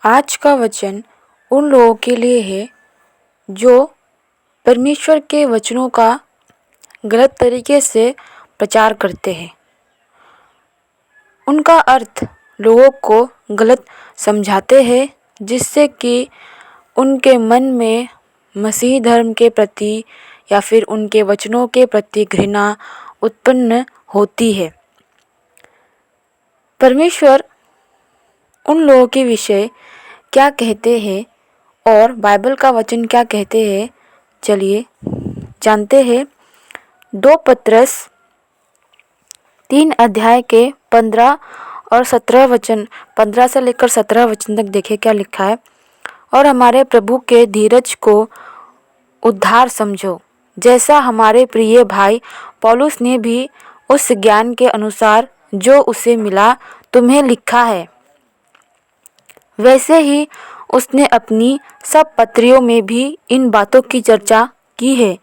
आज का वचन उन लोगों के लिए है जो परमेश्वर के वचनों का गलत तरीके से प्रचार करते हैं। उनका अर्थ लोगों को गलत समझाते हैं, जिससे कि उनके मन में मसीह धर्म के प्रति या फिर उनके वचनों के प्रति घृणा उत्पन्न होती है। परमेश्वर उन लोगों के विषय क्या कहते हैं और बाइबल का वचन क्या कहते हैं, चलिए जानते हैं। 2 पत्रस 3 अध्याय के 15 और 17 वचन, 15 से लेकर 17 वचन तक देखें क्या लिखा है। और हमारे प्रभु के धीरज को उद्धार समझो, जैसा हमारे प्रिय भाई पौलुस ने भी उस ज्ञान के अनुसार जो उसे मिला तुम्हें लिखा है। वैसे ही उसने अपनी सब पत्रियों में भी इन बातों की चर्चा की है,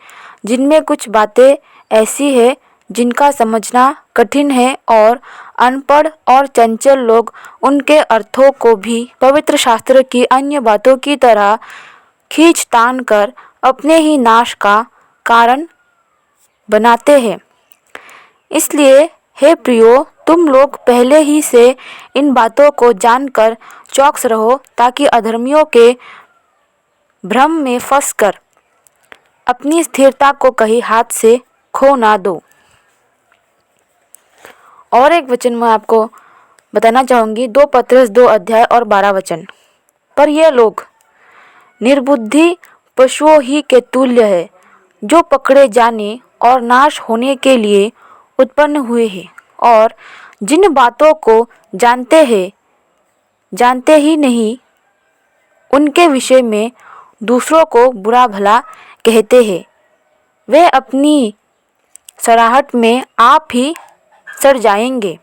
जिनमें कुछ बातें ऐसी है जिनका समझना कठिन है और अनपढ़ और चंचल लोग उनके अर्थों को भी पवित्र शास्त्र की अन्य बातों की तरह खींच तान कर अपने ही नाश का कारण बनाते हैं। इसलिए हे प्रियो, तुम लोग पहले ही से इन बातों को जानकर चौकस रहो, ताकि अधर्मियों के भ्रम में फंसकर अपनी स्थिरता को कहीं हाथ से खो ना दो। और एक वचन मैं आपको बताना चाहूँगी, 2 पत्रस 2 अध्याय और 12 वचन। पर ये लोग निर्बुद्धि पशुओं ही के तुल्य है, जो पकड़े जाने और नाश होने के लिए उत्पन्न हुए हैं, और जिन बातों को जानते ही नहीं, उनके विषय में दूसरों को बुरा भला कहते हैं। वे अपनी सराहट में आप ही सड़ जाएंगे।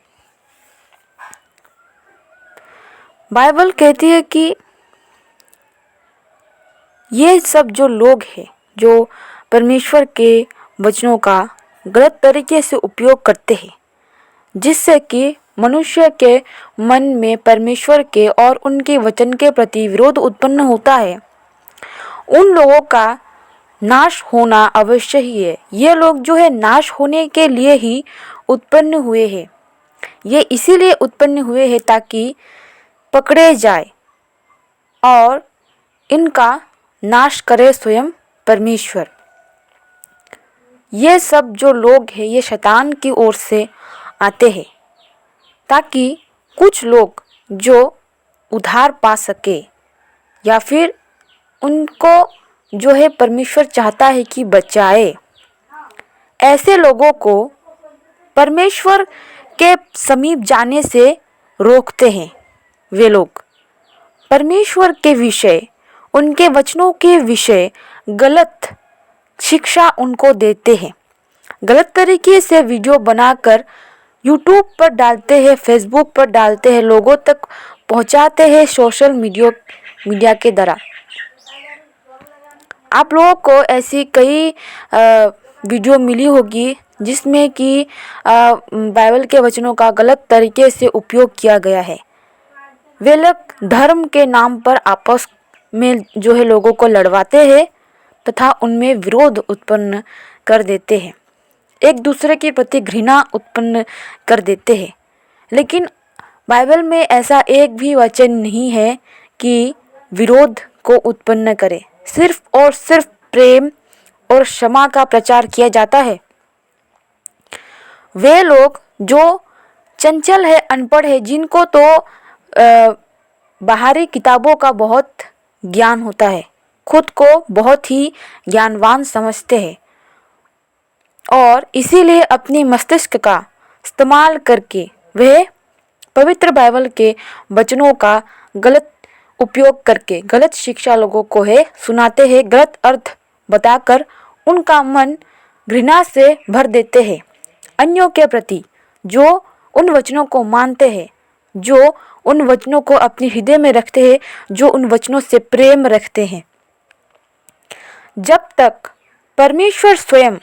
बाइबल कहती है कि ये सब जो लोग हैं जो परमेश्वर के वचनों का गलत तरीके से उपयोग करते हैं, जिससे कि मनुष्य के मन में परमेश्वर के और उनके वचन के प्रति विरोध उत्पन्न होता है, उन लोगों का नाश होना अवश्य ही है। ये लोग जो है नाश होने के लिए ही उत्पन्न हुए हैं। ये इसीलिए उत्पन्न हुए हैं ताकि पकड़े जाए और इनका नाश करे स्वयं परमेश्वर। ये सब जो लोग हैं ये शैतान की ओर से आते हैं, ताकि कुछ लोग जो उद्धार पा सके या फिर उनको जो है परमेश्वर चाहता है कि बचाए, ऐसे लोगों को परमेश्वर के समीप जाने से रोकते हैं। वे लोग परमेश्वर के विषय, उनके वचनों के विषय गलत शिक्षा उनको देते हैं, गलत तरीके से वीडियो बनाकर यूट्यूब पर डालते हैं, फेसबुक पर डालते हैं, लोगों तक पहुंचाते हैं सोशल मीडिया के द्वारा। आप लोगों को ऐसी कई वीडियो मिली होगी जिसमें कि बाइबल के वचनों का गलत तरीके से उपयोग किया गया है। वे लोग धर्म के नाम पर आपस में जो है लोगों को लड़वाते हैं तथा उनमें विरोध उत्पन्न कर देते हैं, एक दूसरे के प्रति घृणा उत्पन्न कर देते हैं। लेकिन बाइबल में ऐसा एक भी वचन नहीं है कि विरोध को उत्पन्न करे। सिर्फ और सिर्फ प्रेम और क्षमा का प्रचार किया जाता है। वे लोग जो चंचल है, अनपढ़ है, जिनको तो बाहरी किताबों का बहुत ज्ञान होता है, खुद को बहुत ही ज्ञानवान समझते हैं और इसीलिए अपनी मस्तिष्क का इस्तेमाल करके वे पवित्र बाइबल के वचनों का गलत उपयोग करके गलत शिक्षा लोगों को है सुनाते हैं, गलत अर्थ बताकर उनका मन घृणा से भर देते हैं अन्यों के प्रति, जो उन वचनों को मानते हैं, जो उन वचनों को अपने हृदय में रखते हैं, जो उन वचनों से प्रेम रखते हैं। जब तक परमेश्वर स्वयं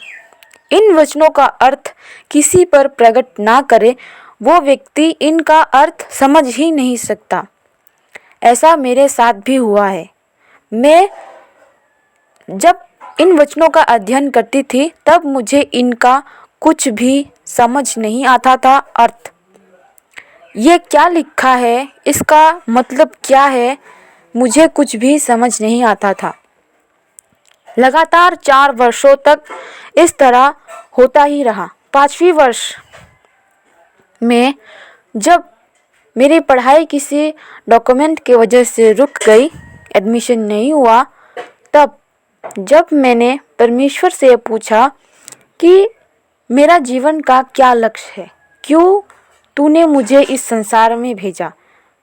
इन वचनों का अर्थ किसी पर प्रकट ना करे, वो व्यक्ति इनका अर्थ समझ ही नहीं सकता। ऐसा मेरे साथ भी हुआ है। मैं जब इन वचनों का अध्ययन करती थी तब मुझे इनका कुछ भी समझ नहीं आता था। अर्थ, ये क्या लिखा है, इसका मतलब क्या है, मुझे कुछ भी समझ नहीं आता था। लगातार 4 वर्षों तक इस तरह होता ही रहा। 5वें वर्ष में जब मेरी पढ़ाई किसी डॉक्यूमेंट की वजह से रुक गई, एडमिशन नहीं हुआ, तब जब मैंने परमेश्वर से पूछा कि मेरा जीवन का क्या लक्ष्य है, क्यों तूने मुझे इस संसार में भेजा।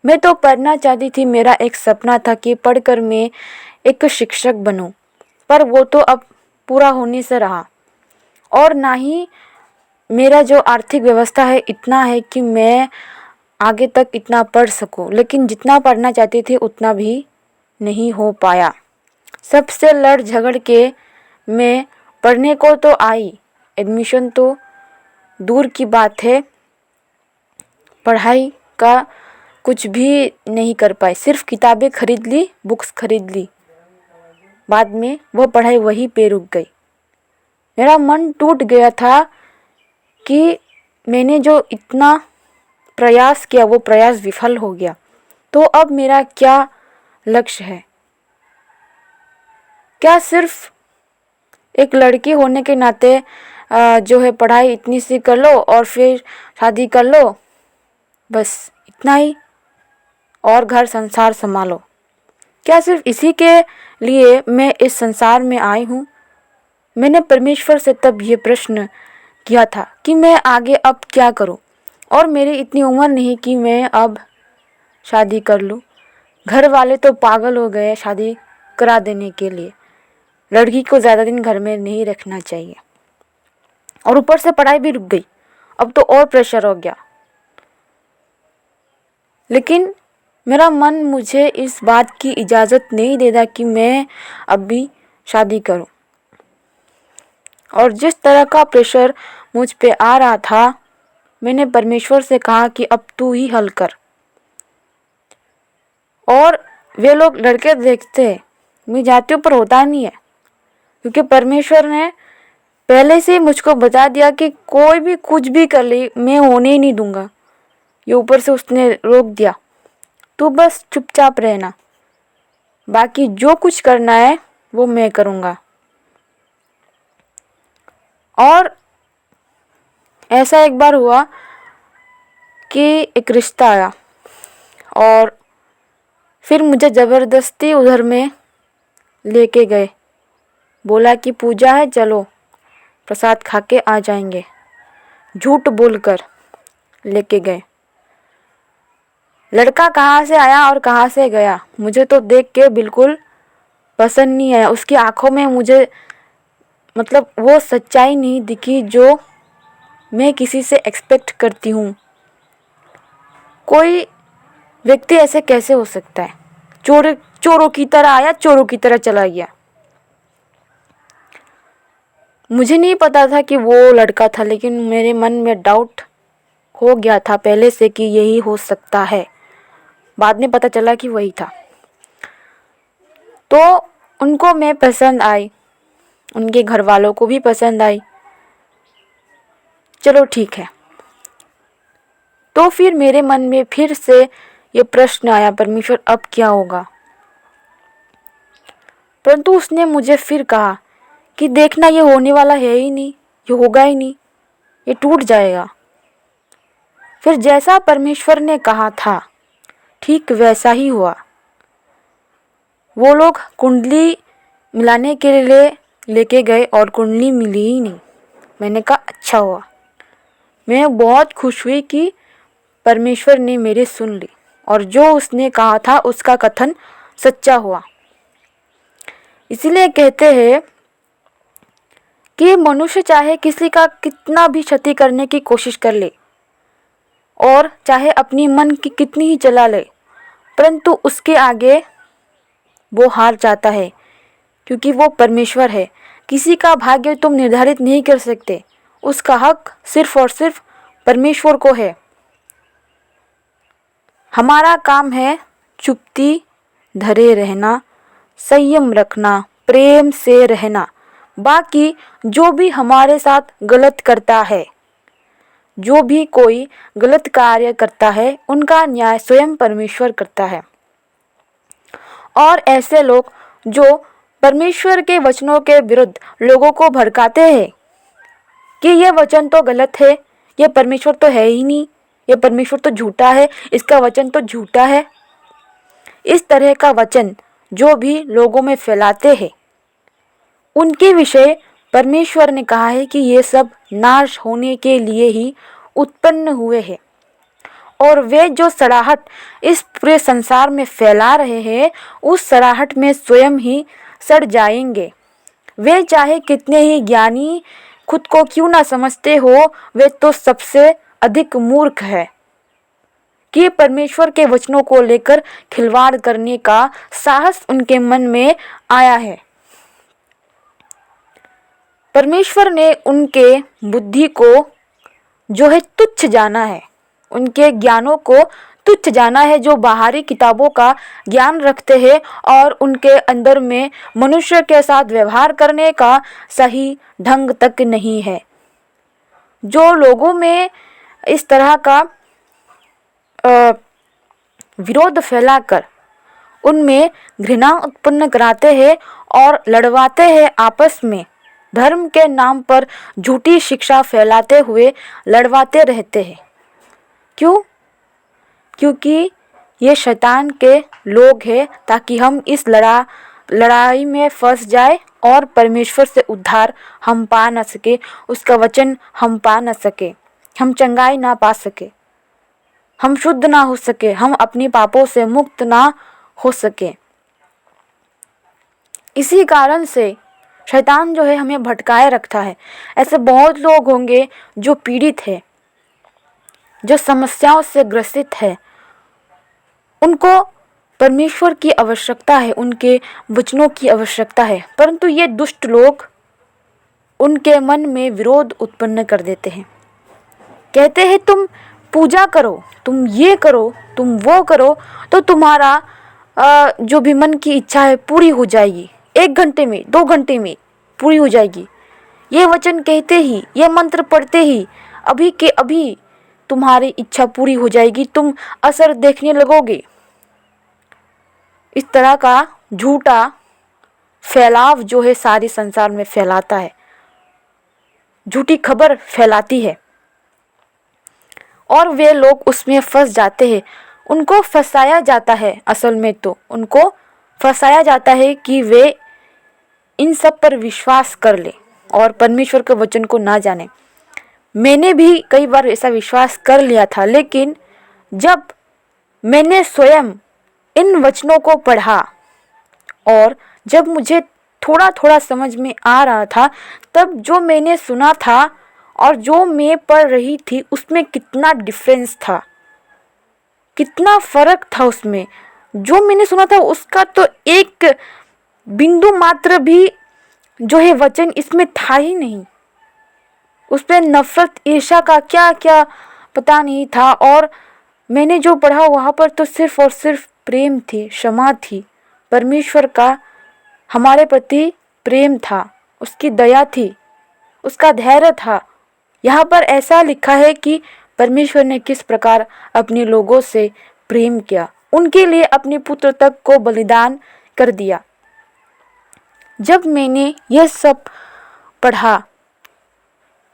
मैं तो पढ़ना चाहती थी, मेरा एक सपना था कि पढ़कर मैं एक शिक्षक बनूं, पर वो तो अब पूरा होने से रहा। और ना ही मेरा जो आर्थिक व्यवस्था है इतना है कि मैं आगे तक इतना पढ़ सकूं, लेकिन जितना पढ़ना चाहती थी उतना भी नहीं हो पाया। सबसे लड़ झगड़ के मैं पढ़ने को तो आई, एडमिशन तो दूर की बात है, पढ़ाई का कुछ भी नहीं कर पाई। सिर्फ किताबें खरीद ली, बुक्स खरीद ली। बाद में वो पढ़ाई वहीं पे रुक गई। मेरा मन टूट गया था कि मैंने जो इतना प्रयास किया वो प्रयास विफल हो गया। तो अब मेरा क्या लक्ष्य है? क्या सिर्फ एक लड़की होने के नाते जो है पढ़ाई इतनी सी कर लो और फिर शादी कर लो, बस इतना ही, और घर संसार संभालो? क्या सिर्फ इसी के लिए मैं इस संसार में आई हूँ? मैंने परमेश्वर से तब ये प्रश्न किया था कि मैं आगे अब क्या करूँ, और मेरी इतनी उम्र नहीं कि मैं अब शादी कर लूँ। घर वाले तो पागल हो गए शादी करा देने के लिए। लड़की को ज़्यादा दिन घर में नहीं रखना चाहिए, और ऊपर से पढ़ाई भी रुक गई। अब तो और प्रेशर हो गया। लेकिन मेरा मन मुझे इस बात की इजाज़त नहीं देता कि मैं अभी शादी करूं। और जिस तरह का प्रेशर मुझ पे आ रहा था, मैंने परमेश्वर से कहा कि अब तू ही हल कर। और वे लोग लड़के देखते हैं, मैं जाती हूँ पर होता नहीं है, क्योंकि परमेश्वर ने पहले से मुझको बता दिया कि कोई भी कुछ भी कर ले, मैं होने ही नहीं दूंगा। ये ऊपर से उसने रोक दिया, तू बस चुपचाप रहना, बाकी जो कुछ करना है वो मैं करूँगा। और ऐसा एक बार हुआ कि एक रिश्ता आया, और फिर मुझे ज़बरदस्ती उधर में लेके गए। बोला कि पूजा है, चलो प्रसाद खा के आ जाएंगे। झूठ बोलकर लेके गए। लड़का कहाँ से आया और कहाँ से गया, मुझे तो देख के बिल्कुल पसंद नहीं आया। उसकी आंखों में मुझे मतलब वो सच्चाई नहीं दिखी जो मैं किसी से एक्सपेक्ट करती हूँ। कोई व्यक्ति ऐसे कैसे हो सकता है? चोरों की तरह आया, चोरों की तरह चला गया। मुझे नहीं पता था कि वो लड़का था, लेकिन मेरे मन में डाउट हो गया था पहले से कि यही हो सकता है। बाद में पता चला कि वही था। तो उनको मैं पसंद आई, उनके घर वालों को भी पसंद आई। चलो ठीक है। तो फिर मेरे मन में फिर से ये प्रश्न आया, परमेश्वर अब क्या होगा? परंतु उसने मुझे फिर कहा कि देखना, ये होने वाला है ही नहीं, ये होगा ही नहीं, ये टूट जाएगा। फिर जैसा परमेश्वर ने कहा था ठीक वैसा ही हुआ। वो लोग कुंडली मिलाने के लिए लेके गए और कुंडली मिली ही नहीं। मैंने कहा अच्छा हुआ। मैं बहुत खुश हुई कि परमेश्वर ने मेरी सुन ली, और जो उसने कहा था उसका कथन सच्चा हुआ। इसीलिए कहते हैं कि मनुष्य चाहे किसी का कितना भी क्षति करने की कोशिश कर ले, और चाहे अपनी मन की कितनी ही चला ले, परंतु उसके आगे वो हार जाता है, क्योंकि वो परमेश्वर है। किसी का भाग्य तुम निर्धारित नहीं कर सकते, उसका हक सिर्फ और सिर्फ परमेश्वर को है। हमारा काम है चुप्ती धरे रहना, संयम रखना, प्रेम से रहना। बाकी जो भी हमारे साथ गलत करता है, जो भी कोई गलत कार्य करता है, उनका न्याय स्वयं परमेश्वर करता है। और ऐसे लोग जो परमेश्वर के वचनों के विरुद्ध लोगों को भड़काते हैं कि ये वचन तो गलत है, ये परमेश्वर तो है ही नहीं, ये परमेश्वर तो झूठा है, इसका वचन तो झूठा है, इस तरह का वचन जो भी लोगों में फैलाते हैं, उनके विषय परमेश्वर ने कहा है कि ये सब नाश होने के लिए ही उत्पन्न हुए हैं। और वे जो सड़ाहट इस पूरे संसार में फैला रहे हैं, उस सड़ाहट में स्वयं ही सड़ जाएंगे। वे चाहे कितने ही ज्ञानी खुद को क्यों ना समझते हो, वे तो सबसे अधिक मूर्ख है कि परमेश्वर के वचनों को लेकर खिलवाड़ करने का साहस उनके मन में आया है। परमेश्वर ने उनके बुद्धि को जो है तुच्छ जाना है, उनके ज्ञानों को तुच्छ जाना है, जो बाहरी किताबों का ज्ञान रखते हैं और उनके अंदर में मनुष्य के साथ व्यवहार करने का सही ढंग तक नहीं है। जो लोगों में इस तरह का विरोध फैलाकर उनमें घृणा उत्पन्न कराते हैं और लड़वाते हैं आपस में, धर्म के नाम पर झूठी शिक्षा फैलाते हुए लड़वाते रहते हैं। क्यों? क्योंकि ये शैतान के लोग हैं, ताकि हम इस लड़ाई में फंस जाए और परमेश्वर से उद्धार हम पा न सके, उसका वचन हम पा न सके, हम चंगाई ना पा सके, हम शुद्ध ना हो सके, हम अपने पापों से मुक्त ना हो सके। इसी कारण से शैतान जो है हमें भटकाए रखता है। ऐसे बहुत लोग होंगे जो पीड़ित है, जो समस्याओं से ग्रसित है, उनको परमेश्वर की आवश्यकता है, उनके वचनों की आवश्यकता है, परंतु ये दुष्ट लोग उनके मन में विरोध उत्पन्न कर देते हैं। कहते हैं तुम पूजा करो, तुम ये करो, तुम वो करो, तो तुम्हारा जो भी मन की इच्छा है पूरी हो जाएगी, 1 घंटे में, 2 घंटे में पूरी हो जाएगी। ये वचन कहते ही, ये मंत्र पढ़ते ही अभी के अभी तुम्हारी इच्छा पूरी हो जाएगी, तुम असर देखने लगोगे। इस तरह का झूठा फैलाव जो है सारे संसार में फैलाता है, झूठी खबर फैलाती है और वे लोग उसमें फंस जाते हैं। उनको फंसाया जाता है, असल में तो उनको फंसाया जाता है कि वे इन सब पर विश्वास कर ले और परमेश्वर के वचन को ना जाने। मैंने भी कई बार ऐसा विश्वास कर लिया था, लेकिन जब मैंने स्वयं इन वचनों को पढ़ा और जब मुझे थोड़ा थोड़ा समझ में आ रहा था, तब जो मैंने सुना था और जो मैं पढ़ रही थी उसमें कितना डिफरेंस था, कितना फर्क था उसमें। जो मैंने सुना था उसका तो एक बिंदु मात्र भी जो है वचन इसमें था ही नहीं। उसमें नफरत, ईर्ष्या का क्या क्या पता नहीं था, और मैंने जो पढ़ा वहाँ पर तो सिर्फ और सिर्फ प्रेम थी, क्षमा थी, परमेश्वर का हमारे प्रति प्रेम था, उसकी दया थी, उसका धैर्य था। यहाँ पर ऐसा लिखा है कि परमेश्वर ने किस प्रकार अपने लोगों से प्रेम किया, उनके लिए अपने पुत्र तक को बलिदान कर दिया। जब मैंने यह सब पढ़ा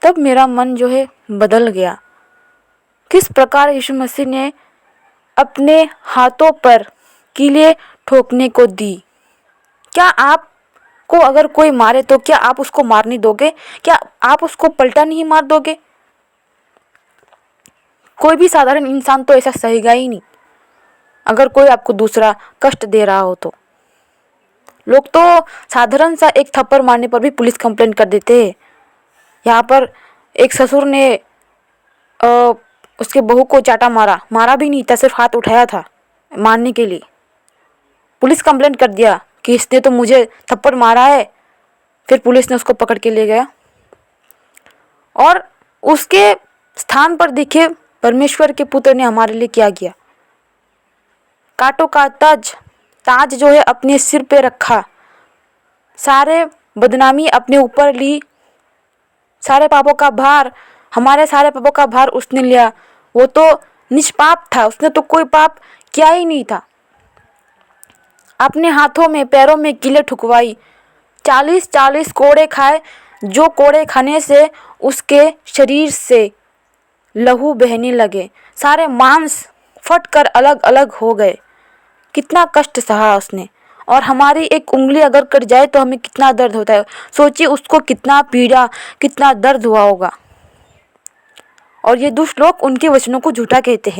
तब मेरा मन जो है बदल गया। किस प्रकार यीशु मसीह ने अपने हाथों पर कीलें ठोकने को दी। क्या आपको अगर कोई मारे तो क्या आप उसको मारने दोगे? क्या आप उसको पलटा नहीं मार दोगे? कोई भी साधारण इंसान तो ऐसा सहेगा ही नहीं। अगर कोई आपको दूसरा कष्ट दे रहा हो तो लोग तो साधारण सा एक थप्पड़ मारने पर भी पुलिस कंप्लेंट कर देते हैं। यहाँ पर एक ससुर ने उसके बहू को चाटा मारा भी नहीं था, सिर्फ हाथ उठाया था मारने के लिए। पुलिस कंप्लेंट कर दिया कि इसने तो मुझे थप्पड़ मारा है। फिर पुलिस ने उसको पकड़ के ले गया और उसके स्थान पर देखिए परमेश्वर के पुत्र ने हमारे लिए क्या किया। कांटों का ताज जो है अपने सिर पे रखा, सारे बदनामी अपने ऊपर ली, सारे पापों का भार, हमारे सारे पापों का भार उसने लिया। वो तो निष्पाप था, उसने तो कोई पाप किया ही नहीं था। अपने हाथों में पैरों में कीलें ठुकवाई, 40-40 कोड़े खाए, जो कोड़े खाने से उसके शरीर से लहू बहने लगे, सारे मांस फट कर अलग अलग हो गए। कितना कष्ट सहा उसने। और हमारी एक उंगली अगर कट जाए तो हमें कितना दर्द होता है। सोचिए उसको कितना पीड़ा, कितना दर्द हुआ होगा। और ये दुष्ट लोग उनके वचनों को झूठा कहते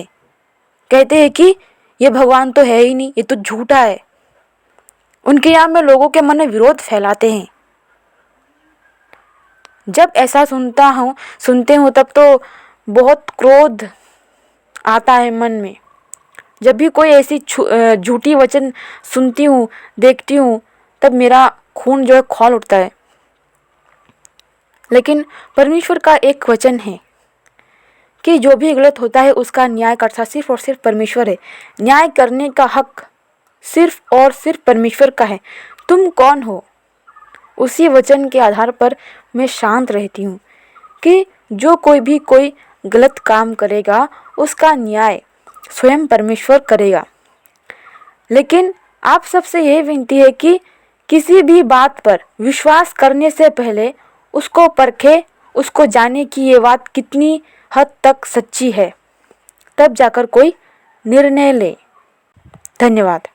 हैं कि ये भगवान तो है ही नहीं, ये तो झूठा है। उनके यहाँ में लोगों के मन में विरोध फैलाते हैं। जब ऐसा सुनते हूँ तब तो बहुत क्रोध आता है मन में। जब भी कोई ऐसी झूठी वचन सुनती हूँ, देखती हूँ, तब मेरा खून जो है खौल उठता है। लेकिन परमेश्वर का एक वचन है कि जो भी गलत होता है उसका न्याय करता सिर्फ और सिर्फ परमेश्वर है। न्याय करने का हक सिर्फ और सिर्फ परमेश्वर का है। तुम कौन हो? उसी वचन के आधार पर मैं शांत रहती हूँ कि जो कोई गलत काम करेगा उसका न्याय स्वयं परमेश्वर करेगा। लेकिन आप सबसे यह विनती है कि किसी भी बात पर विश्वास करने से पहले उसको परखे, उसको जाने कि ये बात कितनी हद तक सच्ची है, तब जाकर कोई निर्णय ले। धन्यवाद।